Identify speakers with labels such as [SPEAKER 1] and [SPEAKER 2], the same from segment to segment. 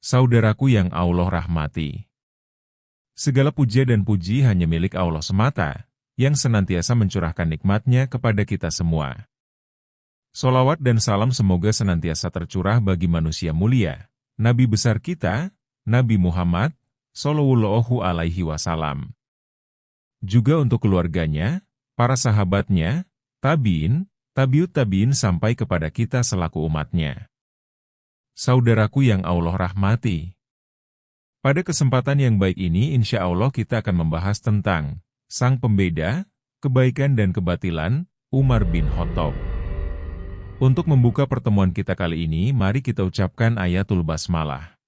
[SPEAKER 1] Saudaraku yang Allah rahmati. Segala puja dan puji hanya milik Allah semata, yang senantiasa mencurahkan nikmat-Nya kepada kita semua. Sholawat dan salam semoga senantiasa tercurah bagi manusia mulia, Nabi besar kita, Nabi Muhammad, Shallallahu Alaihi Wasallam. Juga untuk keluarganya, para sahabatnya, tabi'in, tabiut tabi'in sampai kepada kita selaku umatnya. Saudaraku yang Allah rahmati. Pada kesempatan yang baik ini insya Allah kita akan membahas tentang Sang Pembeda, Kebaikan dan Kebatilan, Umar bin Khattab. Untuk membuka pertemuan kita kali ini, mari kita ucapkan ayatul basmalah.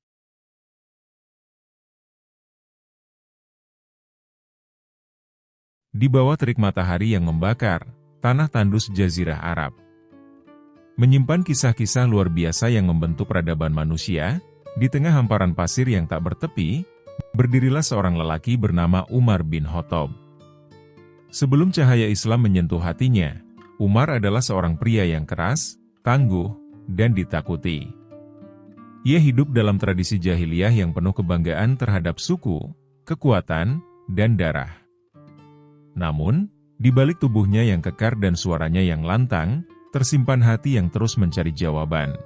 [SPEAKER 1] Di bawah terik matahari yang membakar, tanah tandus Jazirah Arab. Menyimpan kisah-kisah luar biasa yang membentuk peradaban manusia, di tengah hamparan pasir yang tak bertepi, berdirilah seorang lelaki bernama Umar bin Khattab. Sebelum cahaya Islam menyentuh hatinya, Umar adalah seorang pria yang keras, tangguh, dan ditakuti. Ia hidup dalam tradisi jahiliyah yang penuh kebanggaan terhadap suku, kekuatan, dan darah. Namun, di balik tubuhnya yang kekar dan suaranya yang lantang, tersimpan hati yang terus mencari jawaban.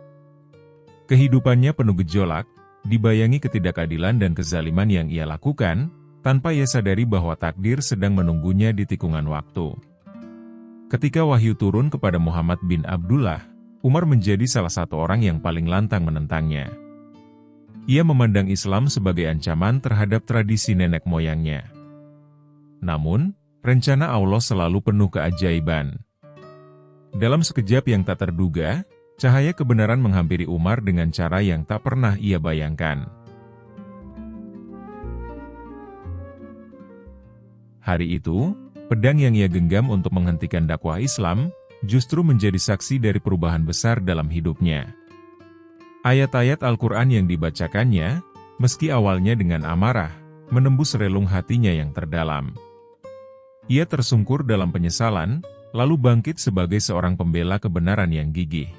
[SPEAKER 1] Kehidupannya penuh gejolak, dibayangi ketidakadilan dan kezaliman yang ia lakukan, tanpa ia sadari bahwa takdir sedang menunggunya di tikungan waktu. Ketika wahyu turun kepada Muhammad bin Abdullah, Umar menjadi salah satu orang yang paling lantang menentangnya. Ia memandang Islam sebagai ancaman terhadap tradisi nenek moyangnya. Namun, rencana Allah selalu penuh keajaiban. Dalam sekejap yang tak terduga, cahaya kebenaran menghampiri Umar dengan cara yang tak pernah ia bayangkan. Hari itu, pedang yang ia genggam untuk menghentikan dakwah Islam, justru menjadi saksi dari perubahan besar dalam hidupnya. Ayat-ayat Al-Quran yang dibacakannya, meski awalnya dengan amarah, menembus relung hatinya yang terdalam. Ia tersungkur dalam penyesalan, lalu bangkit sebagai seorang pembela kebenaran yang gigih.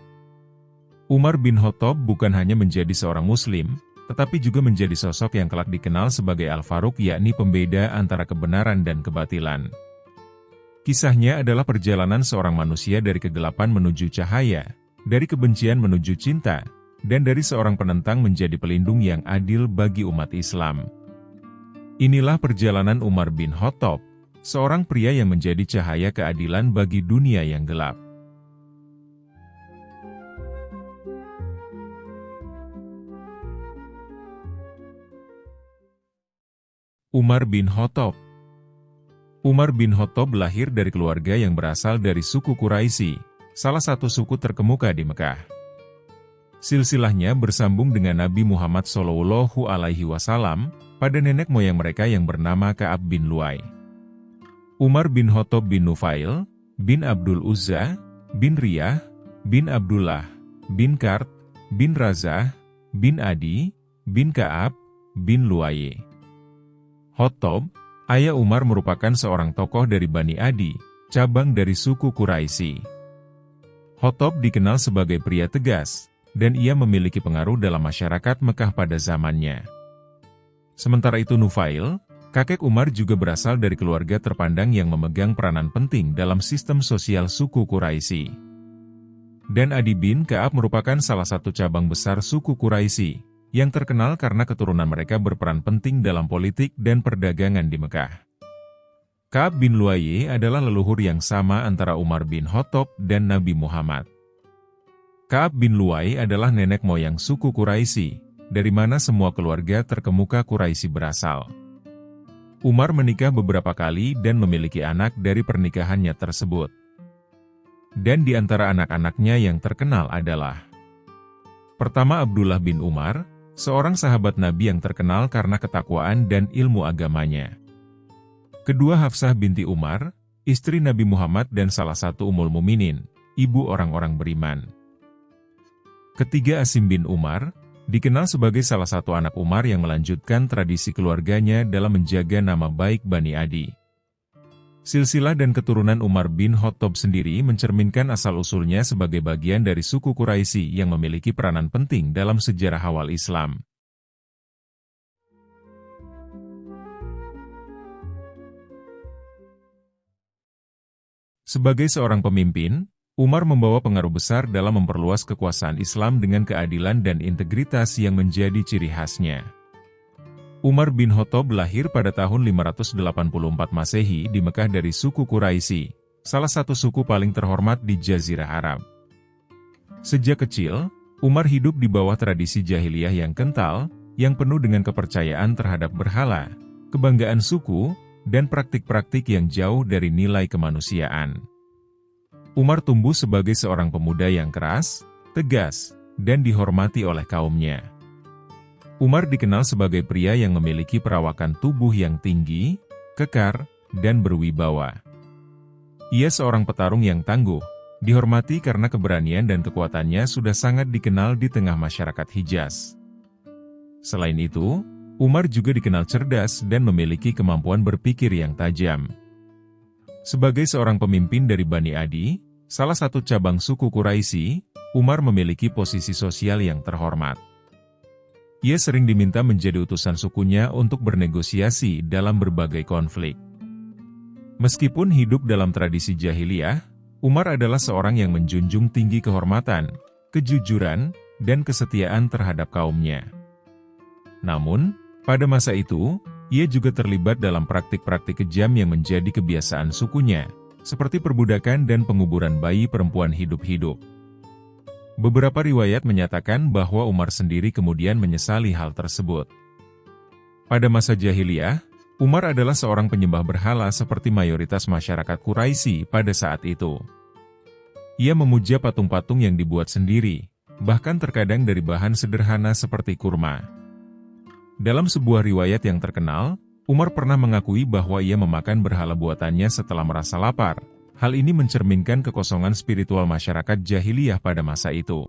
[SPEAKER 1] Umar bin Khattab bukan hanya menjadi seorang muslim, tetapi juga menjadi sosok yang kelak dikenal sebagai Al-Faruq, yakni pembeda antara kebenaran dan kebatilan. Kisahnya adalah perjalanan seorang manusia dari kegelapan menuju cahaya, dari kebencian menuju cinta, dan dari seorang penentang menjadi pelindung yang adil bagi umat Islam. Inilah perjalanan Umar bin Khattab, seorang pria yang menjadi cahaya keadilan bagi dunia yang gelap. Umar bin Khattab. Umar bin Khattab lahir dari keluarga yang berasal dari suku Quraisy, salah satu suku terkemuka di Mekah. Silsilahnya bersambung dengan Nabi Muhammad Shallallahu Alaihi Wasallam pada nenek moyang mereka yang bernama Ka'ab bin Lu'ay. Umar bin Khattab bin Nufail, bin Abdul Uzza, bin Riyah, bin Abdullah, bin Kart, bin Razah, bin Adi, bin Ka'ab, bin Lu'ay. Khattab, ayah Umar merupakan seorang tokoh dari Bani Adi, cabang dari suku Quraisy. Khattab dikenal sebagai pria tegas, dan ia memiliki pengaruh dalam masyarakat Mekah pada zamannya. Sementara itu Nufail, kakek Umar juga berasal dari keluarga terpandang yang memegang peranan penting dalam sistem sosial suku Quraisy. Dan Adi bin Ka'ab merupakan salah satu cabang besar suku Quraisy, yang terkenal karena keturunan mereka berperan penting dalam politik dan perdagangan di Mekah. Ka'ab bin Lu'ay adalah leluhur yang sama antara Umar bin Khattab dan Nabi Muhammad. Ka'ab bin Lu'ay adalah nenek moyang suku Quraisy, dari mana semua keluarga terkemuka Quraisy berasal. Umar menikah beberapa kali dan memiliki anak dari pernikahannya tersebut. Dan di antara anak-anaknya yang terkenal adalah: pertama, Abdullah bin Umar, seorang sahabat Nabi yang terkenal karena ketakwaan dan ilmu agamanya. Kedua, Hafsah binti Umar, istri Nabi Muhammad dan salah satu Ummul Muminin, ibu orang-orang beriman. Ketiga, Asim bin Umar, dikenal sebagai salah satu anak Umar yang melanjutkan tradisi keluarganya dalam menjaga nama baik Bani Adi. Silsilah dan keturunan Umar bin Khattab sendiri mencerminkan asal-usulnya sebagai bagian dari suku Quraisy yang memiliki peranan penting dalam sejarah awal Islam. Sebagai seorang pemimpin, Umar membawa pengaruh besar dalam memperluas kekuasaan Islam dengan keadilan dan integritas yang menjadi ciri khasnya. Umar bin Khattab lahir pada tahun 584 Masehi di Mekah dari suku Quraisy, salah satu suku paling terhormat di Jazirah Arab. Sejak kecil, Umar hidup di bawah tradisi jahiliyah yang kental, yang penuh dengan kepercayaan terhadap berhala, kebanggaan suku, dan praktik-praktik yang jauh dari nilai kemanusiaan. Umar tumbuh sebagai seorang pemuda yang keras, tegas, dan dihormati oleh kaumnya. Umar dikenal sebagai pria yang memiliki perawakan tubuh yang tinggi, kekar, dan berwibawa. Ia seorang petarung yang tangguh, dihormati karena keberanian dan kekuatannya sudah sangat dikenal di tengah masyarakat Hijaz. Selain itu, Umar juga dikenal cerdas dan memiliki kemampuan berpikir yang tajam. Sebagai seorang pemimpin dari Bani Adi, salah satu cabang suku Quraisy, Umar memiliki posisi sosial yang terhormat. Ia sering diminta menjadi utusan sukunya untuk bernegosiasi dalam berbagai konflik. Meskipun hidup dalam tradisi jahiliyah, Umar adalah seorang yang menjunjung tinggi kehormatan, kejujuran, dan kesetiaan terhadap kaumnya. Namun, pada masa itu, ia juga terlibat dalam praktik-praktik kejam yang menjadi kebiasaan sukunya, seperti perbudakan dan penguburan bayi perempuan hidup-hidup. Beberapa riwayat menyatakan bahwa Umar sendiri kemudian menyesali hal tersebut. Pada masa jahiliyah, Umar adalah seorang penyembah berhala seperti mayoritas masyarakat Quraisy pada saat itu. Ia memuja patung-patung yang dibuat sendiri, bahkan terkadang dari bahan sederhana seperti kurma. Dalam sebuah riwayat yang terkenal, Umar pernah mengakui bahwa ia memakan berhala buatannya setelah merasa lapar. Hal ini mencerminkan kekosongan spiritual masyarakat jahiliyah pada masa itu.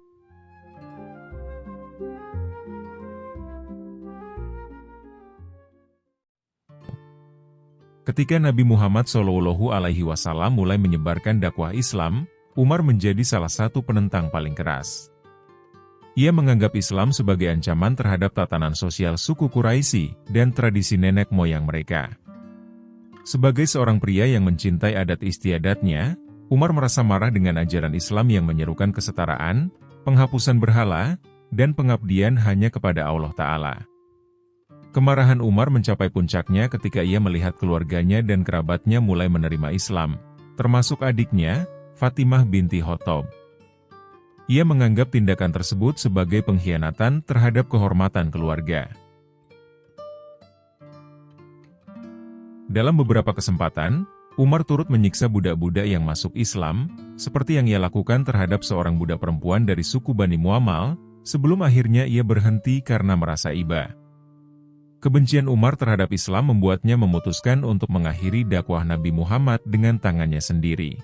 [SPEAKER 1] Ketika Nabi Muhammad SAW mulai menyebarkan dakwah Islam, Umar menjadi salah satu penentang paling keras. Ia menganggap Islam sebagai ancaman terhadap tatanan sosial suku Quraisy dan tradisi nenek moyang mereka. Sebagai seorang pria yang mencintai adat istiadatnya, Umar merasa marah dengan ajaran Islam yang menyerukan kesetaraan, penghapusan berhala, dan pengabdian hanya kepada Allah Ta'ala. Kemarahan Umar mencapai puncaknya ketika ia melihat keluarganya dan kerabatnya mulai menerima Islam, termasuk adiknya, Fatimah binti Khattab. Ia menganggap tindakan tersebut sebagai pengkhianatan terhadap kehormatan keluarga. Dalam beberapa kesempatan, Umar turut menyiksa budak-budak yang masuk Islam, seperti yang ia lakukan terhadap seorang budak perempuan dari suku Bani Muammal, sebelum akhirnya ia berhenti karena merasa iba. Kebencian Umar terhadap Islam membuatnya memutuskan untuk mengakhiri dakwah Nabi Muhammad dengan tangannya sendiri.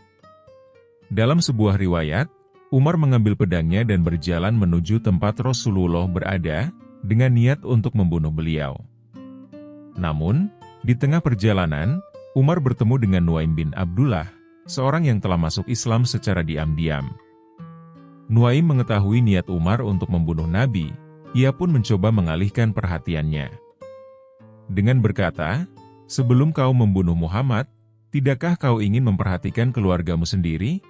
[SPEAKER 1] Dalam sebuah riwayat, Umar mengambil pedangnya dan berjalan menuju tempat Rasulullah berada, dengan niat untuk membunuh beliau. Namun, di tengah perjalanan, Umar bertemu dengan Nuaim bin Abdullah, seorang yang telah masuk Islam secara diam-diam. Nuaim mengetahui niat Umar untuk membunuh Nabi, ia pun mencoba mengalihkan perhatiannya. Dengan berkata, "Sebelum kau membunuh Muhammad, tidakkah kau ingin memperhatikan keluargamu sendiri?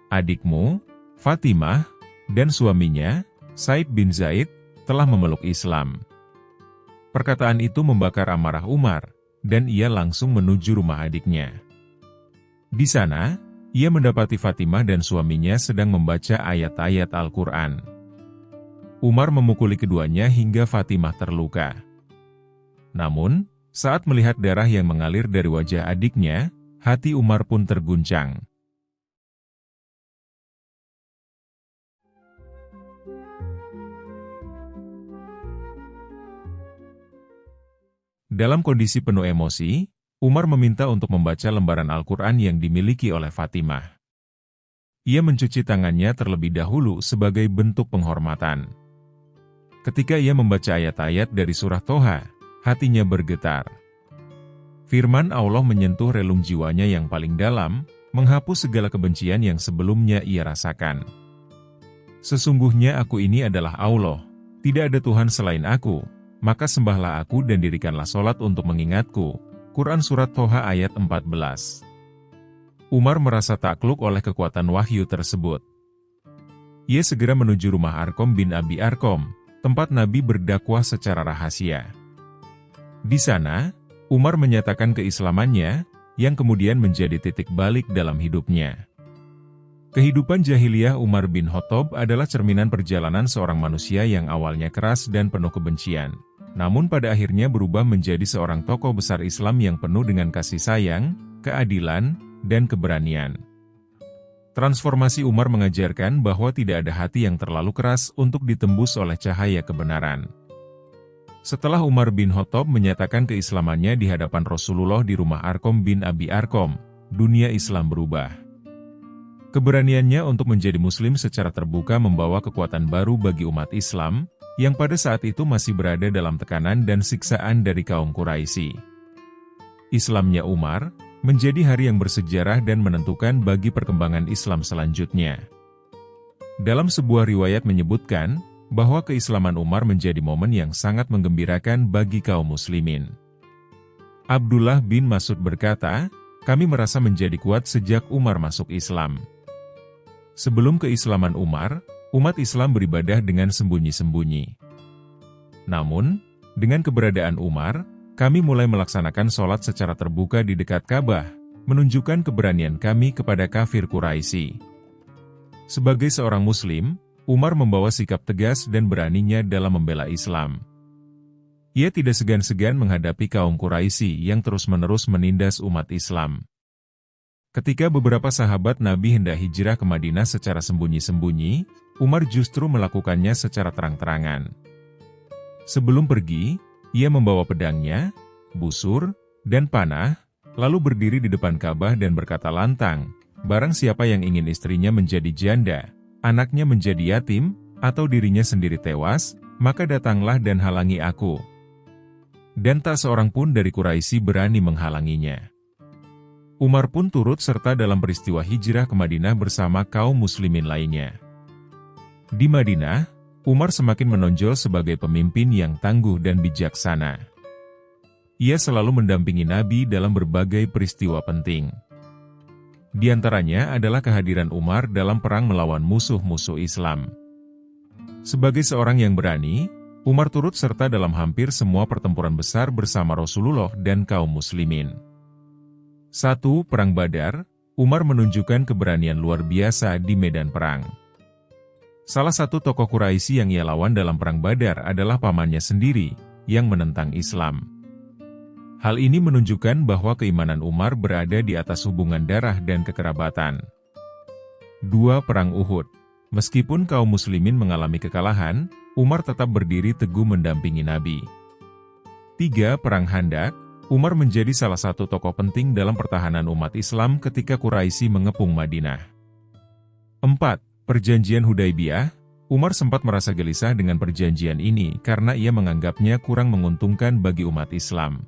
[SPEAKER 1] Adikmu, Fatimah, dan suaminya, Said bin Zaid, telah memeluk Islam." Perkataan itu membakar amarah Umar, dan ia langsung menuju rumah adiknya. Di sana, ia mendapati Fatimah dan suaminya sedang membaca ayat-ayat Al-Quran. Umar memukuli keduanya hingga Fatimah terluka. Namun, saat melihat darah yang mengalir dari wajah adiknya, hati Umar pun terguncang. Dalam kondisi penuh emosi, Umar meminta untuk membaca lembaran Al-Quran yang dimiliki oleh Fatimah. Ia mencuci tangannya terlebih dahulu sebagai bentuk penghormatan. Ketika ia membaca ayat-ayat dari surah Toha, hatinya bergetar. Firman Allah menyentuh relung jiwanya yang paling dalam, menghapus segala kebencian yang sebelumnya ia rasakan. Sesungguhnya aku ini adalah Allah, tidak ada Tuhan selain aku. Maka sembahlah aku dan dirikanlah sholat untuk mengingatku. Quran Surat Toha ayat 14. Umar merasa takluk oleh kekuatan wahyu tersebut. Ia segera menuju rumah Arkom bin Abi Arkom, tempat Nabi berdakwah secara rahasia. Di sana, Umar menyatakan keislamannya, yang kemudian menjadi titik balik dalam hidupnya. Kehidupan jahiliyah Umar bin Khattab adalah cerminan perjalanan seorang manusia yang awalnya keras dan penuh kebencian, namun pada akhirnya berubah menjadi seorang tokoh besar Islam yang penuh dengan kasih sayang, keadilan, dan keberanian. Transformasi Umar mengajarkan bahwa tidak ada hati yang terlalu keras untuk ditembus oleh cahaya kebenaran. Setelah Umar bin Khattab menyatakan keislamannya di hadapan Rasulullah di rumah Arkom bin Abi Arkom, dunia Islam berubah. Keberaniannya untuk menjadi Muslim secara terbuka membawa kekuatan baru bagi umat Islam, yang pada saat itu masih berada dalam tekanan dan siksaan dari kaum Quraisy. Islamnya Umar menjadi hari yang bersejarah dan menentukan bagi perkembangan Islam selanjutnya. Dalam sebuah riwayat menyebutkan, bahwa keislaman Umar menjadi momen yang sangat menggembirakan bagi kaum muslimin. Abdullah bin Mas'ud berkata, kami merasa menjadi kuat sejak Umar masuk Islam. Sebelum keislaman Umar, umat Islam beribadah dengan sembunyi-sembunyi. Namun, dengan keberadaan Umar, kami mulai melaksanakan sholat secara terbuka di dekat Ka'bah, menunjukkan keberanian kami kepada kafir Quraisy. Sebagai seorang Muslim, Umar membawa sikap tegas dan beraninya dalam membela Islam. Ia tidak segan-segan menghadapi kaum Quraisy yang terus-menerus menindas umat Islam. Ketika beberapa sahabat Nabi hendak hijrah ke Madinah secara sembunyi-sembunyi, Umar justru melakukannya secara terang-terangan. Sebelum pergi, ia membawa pedangnya, busur, dan panah, lalu berdiri di depan Ka'bah dan berkata lantang, barang siapa yang ingin istrinya menjadi janda, anaknya menjadi yatim, atau dirinya sendiri tewas, maka datanglah dan halangi aku. Dan tak seorang pun dari Quraisy berani menghalanginya. Umar pun turut serta dalam peristiwa hijrah ke Madinah bersama kaum muslimin lainnya. Di Madinah, Umar semakin menonjol sebagai pemimpin yang tangguh dan bijaksana. Ia selalu mendampingi Nabi dalam berbagai peristiwa penting. Di antaranya adalah kehadiran Umar dalam perang melawan musuh-musuh Islam. Sebagai seorang yang berani, Umar turut serta dalam hampir semua pertempuran besar bersama Rasulullah dan kaum muslimin. 1. Perang Badar, Umar menunjukkan keberanian luar biasa di medan perang. Salah satu tokoh Quraisy yang ia lawan dalam perang Badar adalah pamannya sendiri, yang menentang Islam. Hal ini menunjukkan bahwa keimanan Umar berada di atas hubungan darah dan kekerabatan. 2. Perang Uhud. Meskipun kaum muslimin mengalami kekalahan, Umar tetap berdiri teguh mendampingi Nabi. 3. Perang Khandaq. Umar menjadi salah satu tokoh penting dalam pertahanan umat Islam ketika Quraisy mengepung Madinah. 4. Perjanjian Hudaibiyah. Umar sempat merasa gelisah dengan perjanjian ini karena ia menganggapnya kurang menguntungkan bagi umat Islam.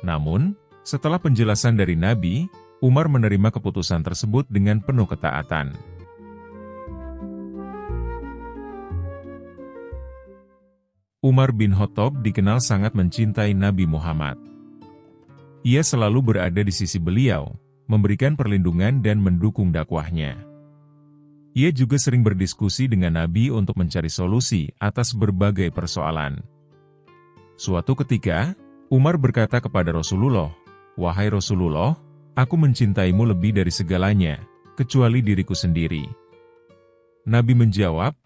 [SPEAKER 1] Namun, setelah penjelasan dari Nabi, Umar menerima keputusan tersebut dengan penuh ketaatan. Umar bin Khattab dikenal sangat mencintai Nabi Muhammad. Ia selalu berada di sisi beliau, memberikan perlindungan dan mendukung dakwahnya. Ia juga sering berdiskusi dengan Nabi untuk mencari solusi atas berbagai persoalan. Suatu ketika, Umar berkata kepada Rasulullah, "Wahai Rasulullah, aku mencintaimu lebih dari segalanya, kecuali diriku sendiri." Nabi menjawab,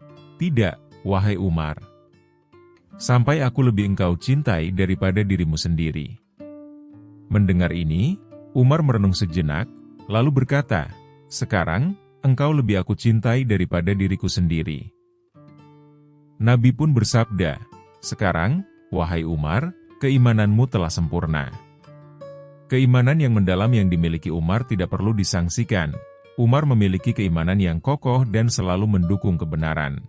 [SPEAKER 1] "Tidak, wahai Umar. Sampai aku lebih engkau cintai daripada dirimu sendiri." Mendengar ini, Umar merenung sejenak, lalu berkata, "Sekarang, engkau lebih aku cintai daripada diriku sendiri." Nabi pun bersabda, "Sekarang, wahai Umar, keimananmu telah sempurna." Keimanan yang mendalam yang dimiliki Umar tidak perlu disangsikan. Umar memiliki keimanan yang kokoh dan selalu mendukung kebenaran.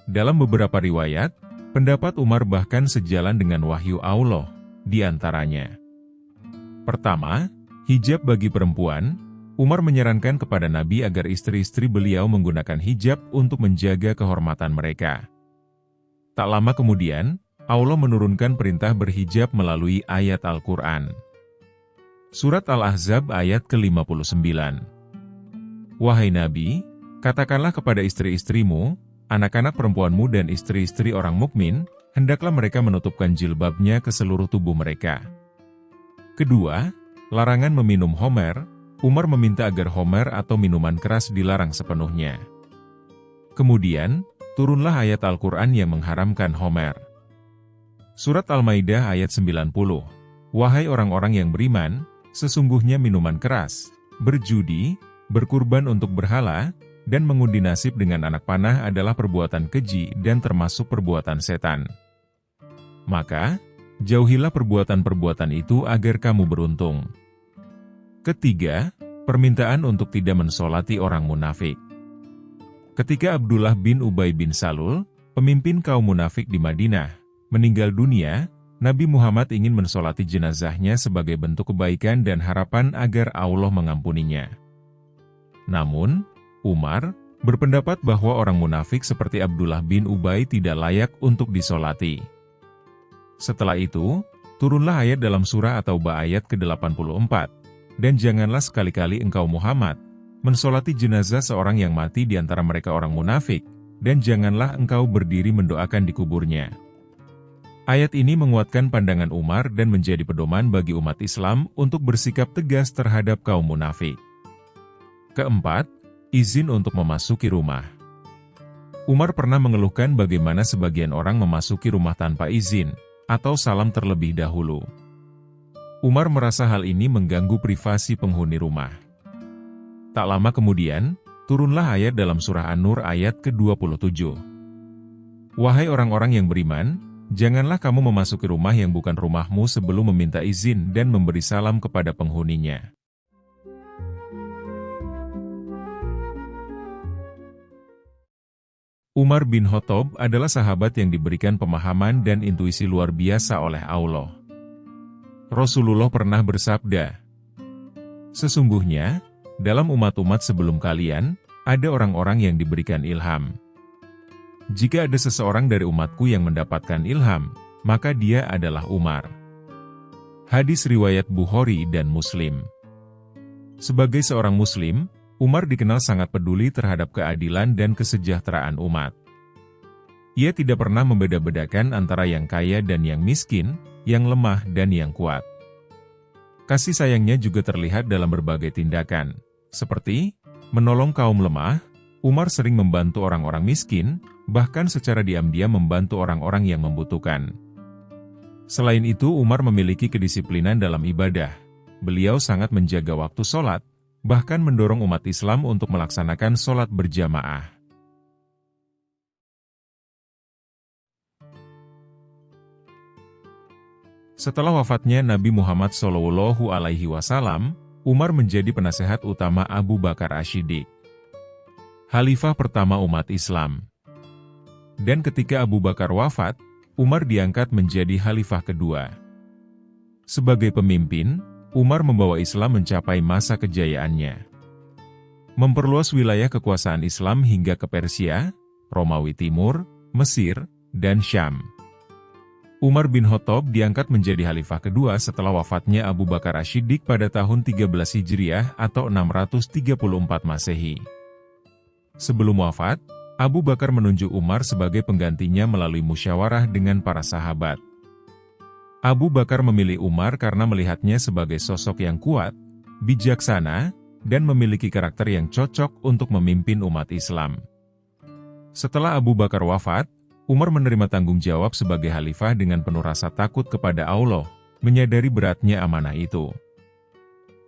[SPEAKER 1] Dalam beberapa riwayat, pendapat Umar bahkan sejalan dengan wahyu Allah, di antaranya. Pertama, hijab bagi perempuan. Umar menyarankan kepada Nabi agar istri-istri beliau menggunakan hijab untuk menjaga kehormatan mereka. Tak lama kemudian, Allah menurunkan perintah berhijab melalui ayat Al-Quran. Surat Al-Ahzab ayat ke-59. Wahai Nabi, katakanlah kepada istri-istrimu, anak-anak perempuanmu dan istri-istri orang mukmin, hendaklah mereka menutupkan jilbabnya ke seluruh tubuh mereka. Kedua, larangan meminum homer. Umar meminta agar homer atau minuman keras dilarang sepenuhnya. Kemudian, turunlah ayat Al-Quran yang mengharamkan homer. Surat Al-Maidah ayat 90. Wahai orang-orang yang beriman, sesungguhnya minuman keras, berjudi, berkurban untuk berhala, dan mengundi nasib dengan anak panah adalah perbuatan keji dan termasuk perbuatan setan. Maka, jauhilah perbuatan-perbuatan itu agar kamu beruntung. Ketiga, permintaan untuk tidak mensolati orang munafik. Ketika Abdullah bin Ubay bin Salul, pemimpin kaum munafik di Madinah, meninggal dunia, Nabi Muhammad ingin mensolati jenazahnya sebagai bentuk kebaikan dan harapan agar Allah mengampuninya. Namun, Umar berpendapat bahwa orang munafik seperti Abdullah bin Ubay tidak layak untuk disolati. Setelah itu, turunlah ayat dalam surah At-Taubah ayat ke-84, dan janganlah sekali-kali engkau Muhammad mensolati jenazah seorang yang mati di antara mereka orang munafik, dan janganlah engkau berdiri mendoakan di kuburnya. Ayat ini menguatkan pandangan Umar dan menjadi pedoman bagi umat Islam untuk bersikap tegas terhadap kaum munafik. Keempat, izin untuk memasuki rumah. Umar pernah mengeluhkan bagaimana sebagian orang memasuki rumah tanpa izin, atau salam terlebih dahulu. Umar merasa hal ini mengganggu privasi penghuni rumah. Tak lama kemudian, turunlah ayat dalam surah An-Nur ayat ke-27. Wahai orang-orang yang beriman, janganlah kamu memasuki rumah yang bukan rumahmu sebelum meminta izin dan memberi salam kepada penghuninya. Umar bin Khattab adalah sahabat yang diberikan pemahaman dan intuisi luar biasa oleh Allah. Rasulullah pernah bersabda, "Sesungguhnya, dalam umat-umat sebelum kalian, ada orang-orang yang diberikan ilham. Jika ada seseorang dari umatku yang mendapatkan ilham, maka dia adalah Umar." Hadis riwayat Bukhari dan Muslim. Sebagai seorang Muslim, Umar dikenal sangat peduli terhadap keadilan dan kesejahteraan umat. Ia tidak pernah membeda-bedakan antara yang kaya dan yang miskin, yang lemah dan yang kuat. Kasih sayangnya juga terlihat dalam berbagai tindakan, seperti menolong kaum lemah. Umar sering membantu orang-orang miskin, bahkan secara diam-diam membantu orang-orang yang membutuhkan. Selain itu, Umar memiliki kedisiplinan dalam ibadah. Beliau sangat menjaga waktu sholat, bahkan mendorong umat Islam untuk melaksanakan sholat berjamaah. Setelah wafatnya Nabi Muhammad SAW, Umar menjadi penasehat utama Abu Bakar Ash-Shiddiq, Khalifah pertama umat Islam. Dan ketika Abu Bakar wafat, Umar diangkat menjadi Khalifah kedua. Sebagai pemimpin, Umar membawa Islam mencapai masa kejayaannya. Memperluas wilayah kekuasaan Islam hingga ke Persia, Romawi Timur, Mesir, dan Syam. Umar bin Khattab diangkat menjadi Khalifah kedua setelah wafatnya Abu Bakar Ash-Shiddiq pada tahun 13 Hijriah atau 634 Masehi. Sebelum wafat, Abu Bakar menunjuk Umar sebagai penggantinya melalui musyawarah dengan para sahabat. Abu Bakar memilih Umar karena melihatnya sebagai sosok yang kuat, bijaksana, dan memiliki karakter yang cocok untuk memimpin umat Islam. Setelah Abu Bakar wafat, Umar menerima tanggung jawab sebagai khalifah dengan penuh rasa takut kepada Allah, menyadari beratnya amanah itu.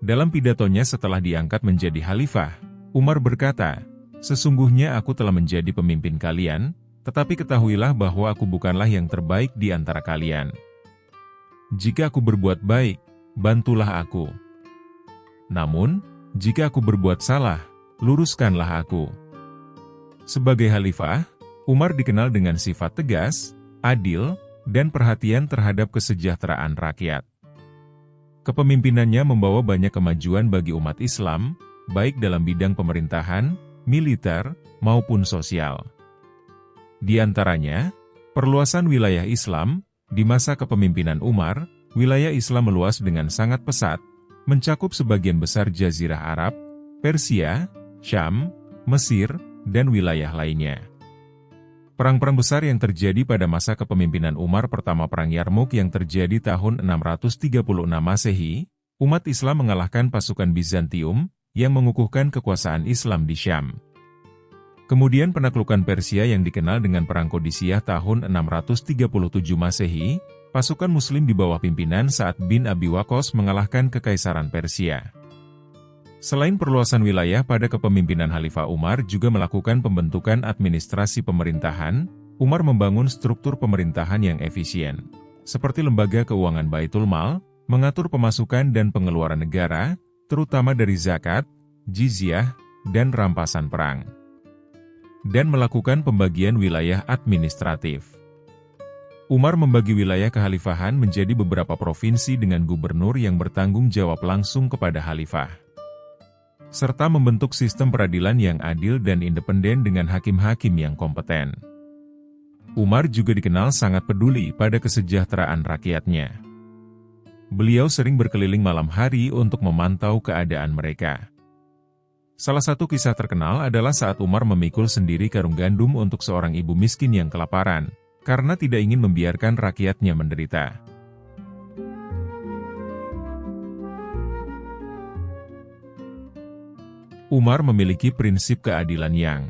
[SPEAKER 1] Dalam pidatonya setelah diangkat menjadi khalifah, Umar berkata, "Sesungguhnya aku telah menjadi pemimpin kalian, tetapi ketahuilah bahwa aku bukanlah yang terbaik di antara kalian. Jika aku berbuat baik, bantulah aku. Namun, jika aku berbuat salah, luruskanlah aku." Sebagai khalifah, Umar dikenal dengan sifat tegas, adil, dan perhatian terhadap kesejahteraan rakyat. Kepemimpinannya membawa banyak kemajuan bagi umat Islam, baik dalam bidang pemerintahan, militer, maupun sosial. Di antaranya, perluasan wilayah Islam. Di masa kepemimpinan Umar, wilayah Islam meluas dengan sangat pesat, mencakup sebagian besar Jazirah Arab, Persia, Syam, Mesir, dan wilayah lainnya. Perang-perang besar yang terjadi pada masa kepemimpinan Umar pertama Perang Yarmuk yang terjadi tahun 636 Masehi, umat Islam mengalahkan pasukan Bizantium yang mengukuhkan kekuasaan Islam di Syam. Kemudian penaklukan Persia yang dikenal dengan Perang Qadisiyah tahun 637 Masehi, pasukan Muslim di bawah pimpinan Sa'ad bin Abi Waqqas mengalahkan Kekaisaran Persia. Selain perluasan wilayah pada kepemimpinan Khalifah Umar juga melakukan pembentukan administrasi pemerintahan, Umar membangun struktur pemerintahan yang efisien, seperti lembaga keuangan Baitul Mal, mengatur pemasukan dan pengeluaran negara, terutama dari zakat, jizyah, dan rampasan perang, dan melakukan pembagian wilayah administratif. Umar membagi wilayah kekhalifahan menjadi beberapa provinsi dengan gubernur yang bertanggung jawab langsung kepada khalifah, serta membentuk sistem peradilan yang adil dan independen dengan hakim-hakim yang kompeten. Umar juga dikenal sangat peduli pada kesejahteraan rakyatnya. Beliau sering berkeliling malam hari untuk memantau keadaan mereka. Salah satu kisah terkenal adalah saat Umar memikul sendiri karung gandum untuk seorang ibu miskin yang kelaparan, karena tidak ingin membiarkan rakyatnya menderita. Umar memiliki prinsip keadilan yang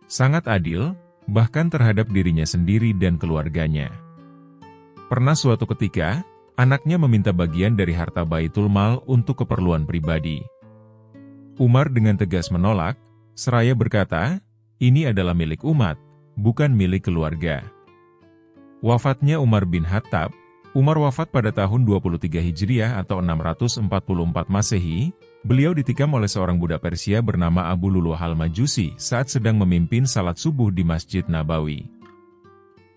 [SPEAKER 1] sangat adil, bahkan terhadap dirinya sendiri dan keluarganya. Pernah suatu ketika, anaknya meminta bagian dari harta Baitul Mal untuk keperluan pribadi. Umar dengan tegas menolak, seraya berkata, "Ini adalah milik umat, bukan milik keluarga." Wafatnya Umar bin Khattab. Umar wafat pada tahun 23 Hijriah atau 644 Masehi. Beliau ditikam oleh seorang budak Persia bernama Abu Luluah al-Majusi saat sedang memimpin salat subuh di Masjid Nabawi.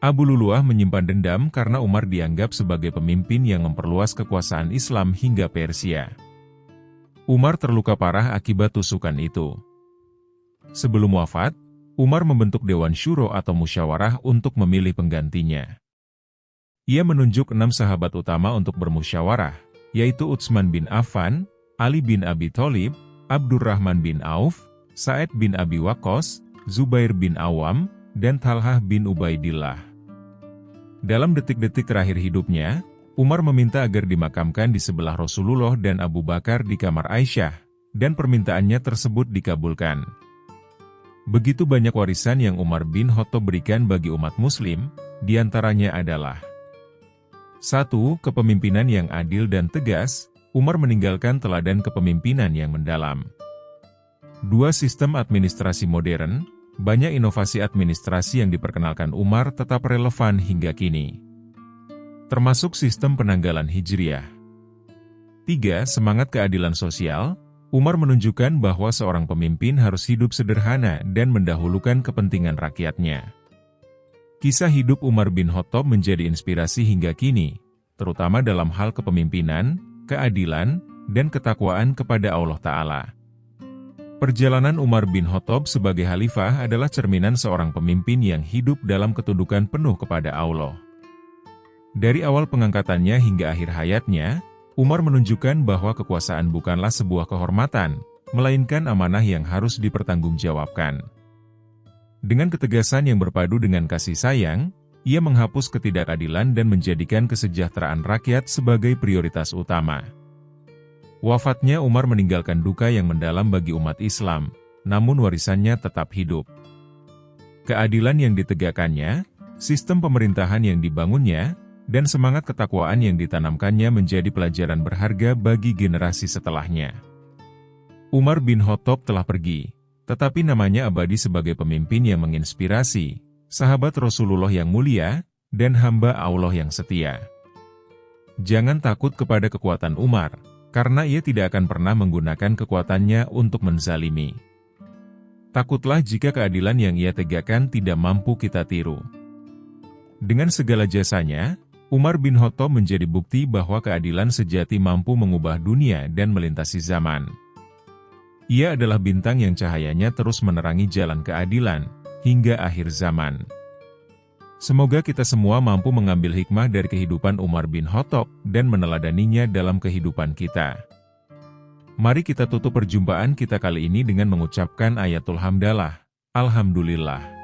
[SPEAKER 1] Abu Luluah menyimpan dendam karena Umar dianggap sebagai pemimpin yang memperluas kekuasaan Islam hingga Persia. Umar terluka parah akibat tusukan itu. Sebelum wafat, Umar membentuk Dewan Syuro atau musyawarah untuk memilih penggantinya. Ia menunjuk 6 sahabat utama untuk bermusyawarah, yaitu Utsman bin Affan, Ali bin Abi Thalib, Abdurrahman bin Auf, Sa'ad bin Abi Waqqas, Zubair bin Awam, dan Talhah bin Ubaidillah. Dalam detik-detik terakhir hidupnya, Umar meminta agar dimakamkan di sebelah Rasulullah dan Abu Bakar di kamar Aisyah, dan permintaannya tersebut dikabulkan. Begitu banyak warisan yang Umar bin Khattab berikan bagi umat muslim, diantaranya adalah 1. Kepemimpinan yang adil dan tegas. Umar meninggalkan teladan kepemimpinan yang mendalam. 2. Sistem administrasi modern. Banyak inovasi administrasi yang diperkenalkan Umar tetap relevan hingga kini, termasuk sistem penanggalan Hijriah. 3. Semangat keadilan sosial. Umar menunjukkan bahwa seorang pemimpin harus hidup sederhana dan mendahulukan kepentingan rakyatnya. Kisah hidup Umar bin Khattab menjadi inspirasi hingga kini, terutama dalam hal kepemimpinan, keadilan, dan ketakwaan kepada Allah Ta'ala. Perjalanan Umar bin Khattab sebagai khalifah adalah cerminan seorang pemimpin yang hidup dalam ketundukan penuh kepada Allah. Dari awal pengangkatannya hingga akhir hayatnya, Umar menunjukkan bahwa kekuasaan bukanlah sebuah kehormatan, melainkan amanah yang harus dipertanggungjawabkan. Dengan ketegasan yang berpadu dengan kasih sayang, ia menghapus ketidakadilan dan menjadikan kesejahteraan rakyat sebagai prioritas utama. Wafatnya Umar meninggalkan duka yang mendalam bagi umat Islam, namun warisannya tetap hidup. Keadilan yang ditegakkannya, sistem pemerintahan yang dibangunnya, dan semangat ketakwaan yang ditanamkannya menjadi pelajaran berharga bagi generasi setelahnya. Umar bin Khattab telah pergi, tetapi namanya abadi sebagai pemimpin yang menginspirasi, sahabat Rasulullah yang mulia, dan hamba Allah yang setia. Jangan takut kepada kekuatan Umar, karena ia tidak akan pernah menggunakan kekuatannya untuk menzalimi. Takutlah jika keadilan yang ia tegakkan tidak mampu kita tiru. Dengan segala jasanya, Umar bin Khattab menjadi bukti bahwa keadilan sejati mampu mengubah dunia dan melintasi zaman. Ia adalah bintang yang cahayanya terus menerangi jalan keadilan, hingga akhir zaman. Semoga kita semua mampu mengambil hikmah dari kehidupan Umar bin Khattab dan meneladaninya dalam kehidupan kita. Mari kita tutup perjumpaan kita kali ini dengan mengucapkan ayatul hamdalah. Alhamdulillah.